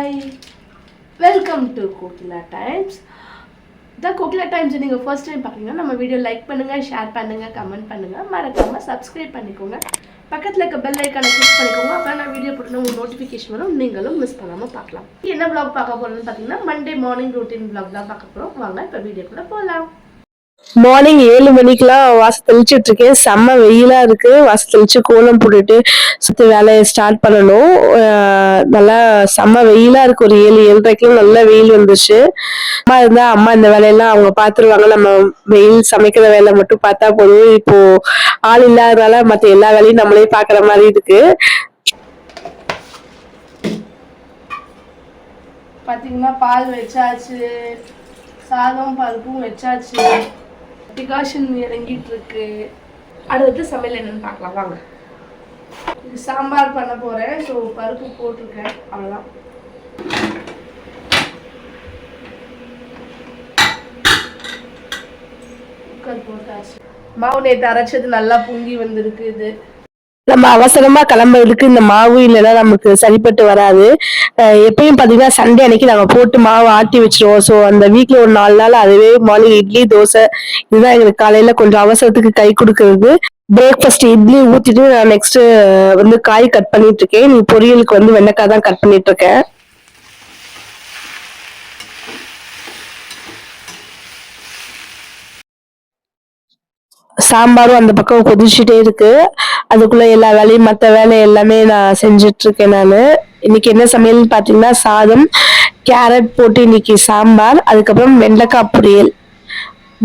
Hi, welcome to Kokila Times. The Kokila Times நீங்க first time பார்க்கறீங்கன்னா நம்ம video like பண்ணுங்க, share பண்ணுங்க, comment பண்ணுங்க, மறக்காம சப்ஸ்கிரைப் பண்ணிக்கோங்க. பக்கத்துல இருக்க பெல் ஐகானை கிளிக் பண்ணிக்கோங்க. அப்ப நான் வீடியோ போட்டா உங்களுக்கு நோட்டிஃபிகேஷன் வரும். நீங்களும் மிஸ் பண்ணாம பார்க்கலாம். என்ன vlog பார்க்க போறோம்னு பாத்தீங்கன்னா மண்டே மார்னிங் ரூட்டீன் vlog தான் பார்க்க போறோம். வாங்க இப்ப வீடியோக்குள்ள போலாம். மார்னிங் 7 மணிக்கெல்லாம் வாச தெளிச்சுட்டு இருக்கேன். செம்ம வெயிலா இருக்கு. வாச தெளிச்சு கோலம் போட்டுட்டு சுத்தி வேலையை ஸ்டார்ட் பண்ணணும். நல்லா செம்ம வெயிலா இருக்கு. ஒரு 7-7:30 நல்ல வெயில் வந்துச்சு. அம்மா இருந்தா அம்மா இந்த வேலையெல்லாம் அவங்க பாத்துருவாங்க. நம்ம வெயில் சமைக்கிற வேலை மட்டும் பார்த்தா போதும். இப்போ ஆள் இல்லாதனால மத்த எல்லா வேலையும் நம்மளே பாக்குற மாதிரி இருக்கு. பாத்தீங்கன்னா பால் வச்சாச்சு, சாதம் பருப்பும் வச்சாச்சு, டிகாஷன் இறங்கிட்டு இருக்கு. அடுத்து சமையல் என்னன்னு பார்க்கலாம் வாங்க. சாம்பார் பண்ண போறேன். ஸோ பருப்பு போட்டிருக்கேன், அவ்வளோதான். குக்கர் போட்டாச்சு. மாவு நேற்று அரைச்சது நல்லா பொங்கி வந்திருக்கு. இது நம்ம அவசரமா கிளம்புறதுக்கு இந்த மாவு இல்லைன்னா நமக்கு சரிப்பட்டு வராது. எப்பயும் பாத்தீங்கன்னா சண்டே அன்னைக்கு நாங்க போட்டு மாவு ஆட்டி வச்சிருவோம். ஸோ அந்த வீக்ல ஒரு 4 நாள் அதுவே மார்னிங் இட்லி தோசை இதுதான் எங்களுக்கு காலையில கொஞ்சம் அவசரத்துக்கு கை கொடுக்கறது. பிரேக்ஃபாஸ்ட் இட்லி ஊத்திட்டு நான் நெக்ஸ்ட் காய் கட் பண்ணிட்டு இருக்கேன். நீ பொரியலுக்கு வெண்டைக்காய் தான் கட் பண்ணிட்டு இருக்கேன். சாம்பாரும் அந்த பக்கம் கொதிச்சுட்டே இருக்கு. அதுக்குள்ள எல்லா வேலையும் மற்ற வேலை எல்லாமே நான் செஞ்சுட்டு இருக்கேன். நான் இன்னைக்கு என்ன சமையல்னு பாத்தீங்கன்னா சாதம், கேரட் போட்டு இன்னைக்கு சாம்பார், அதுக்கப்புறம் வெண்டைக்காய் பொரியல்.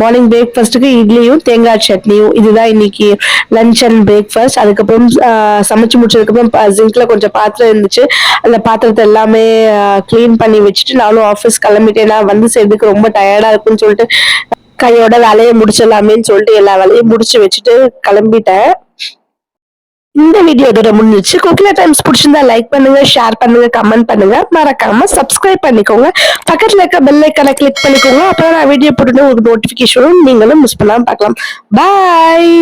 மார்னிங் பிரேக்ஃபாஸ்ட்டுக்கு இட்லியும் தேங்காய் சட்னியும். இதுதான் இன்னைக்கு லஞ்ச் அண்ட் பிரேக்ஃபாஸ்ட். அதுக்கப்புறம் சமைச்சு முடிச்சதுக்கப்புறம் ஜிங்க்ல கொஞ்சம் பாத்திரம் இருந்துச்சு. அந்த பாத்திரத்தை எல்லாமே கிளீன் பண்ணி வச்சுட்டு நானும் ஆஃபீஸ் கிளம்பிட்டேன். நான் செய்யறதுக்கு ரொம்ப டயர்டா இருக்குன்னு சொல்லிட்டு கையோட வேலையை முடிச்சிடலாமேன்னு சொல்லிட்டு எல்லா வேலையும் முடிச்சு வச்சுட்டு கிளம்பிட்டேன். இந்த வீடியோ இதோட முடிஞ்சிச்சு. கோகிலா டைம்ஸ் பிடிச்சிருந்தா லைக் பண்ணுங்க, ஷேர் பண்ணுங்க, கமெண்ட் பண்ணுங்க, மறக்காம சப்ஸ்கிரைப் பண்ணிக்கோங்க. பக்கத்துல இருக்க பெல் ஐக்கானை கிளிக் பண்ணிக்கோங்க. அப்புறம் நான் வீடியோ போட்டுட்டு உங்களுக்கு நோட்டிபிகேஷனும் நீங்களும் மிஸ் பண்ணாம பார்க்கலாம். பாய்.